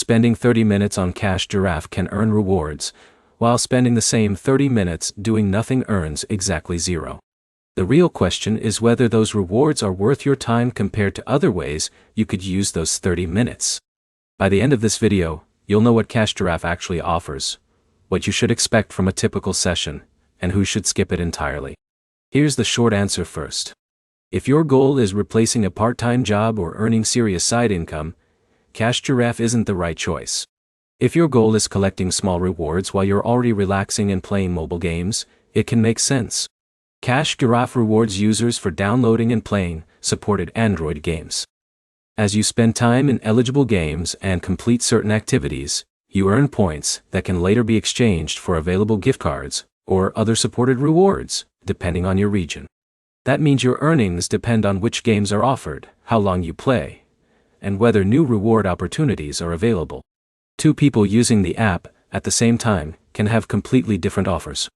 spending 30 minutes on Cash Giraffe can earn rewards, while spending the same 30 minutes doing nothing earns exactly zero. The real question is whether those rewards are worth your time compared to other ways you could use those 30 minutes. By the end of this video, you'll know what Cash Giraffe actually offers, what you should expect from a typical session, and who should skip it entirely. Here's the short answer first. If your goal is replacing a part-time job or earning serious side income, Cash Giraffe isn't the right choice. If your goal is collecting small rewards while you're already relaxing and playing mobile games, it can make sense. Cash Giraffe rewards users for downloading and playing supported Android games. As you spend time in eligible games and complete certain activities, you earn points that can later be exchanged for available gift cards or other supported rewards, depending on your region. That means your earnings depend on which games are offered, how long you play, and whether new reward opportunities are available. Two people using the app at the same time can have completely different offers.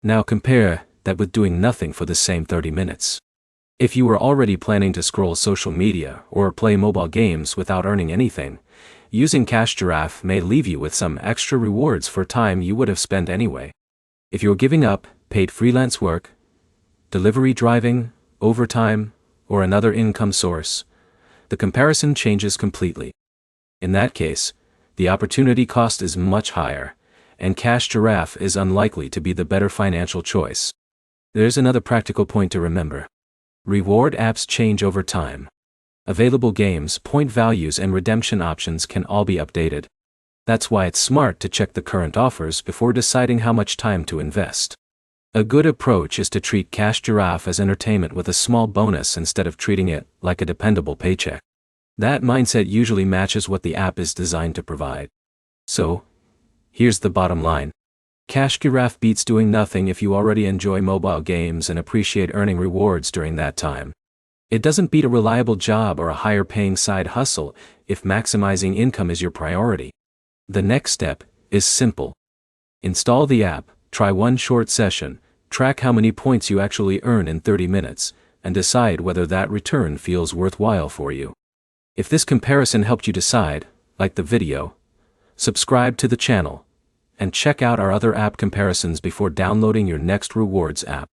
Now compare that with doing nothing for the same 30 minutes. If you were already planning to scroll social media or play mobile games without earning anything, using Cash Giraffe may leave you with some extra rewards for time you would have spent anyway. If you're giving up paid freelance work, delivery driving, overtime, or another income source, the comparison changes completely. In that case, the opportunity cost is much higher, and Cash Giraffe is unlikely to be the better financial choice. There's another practical point to remember. Reward apps change over time. Available games, point values, and redemption options can all be updated. That's why it's smart to check the current offers before deciding how much time to invest. A good approach is to treat Cash Giraffe as entertainment with a small bonus instead of treating it like a dependable paycheck. That mindset usually matches what the app is designed to provide. So, here's the bottom line. Cash Giraffe beats doing nothing if you already enjoy mobile games and appreciate earning rewards during that time. It doesn't beat a reliable job or a higher paying side hustle if maximizing income is your priority. The next step is simple. Install the app, try one short session, track how many points you actually earn in 30 minutes, and decide whether that return feels worthwhile for you. If this comparison helped you decide, like the video, subscribe to the channel, and check out our other app comparisons before downloading your next rewards app.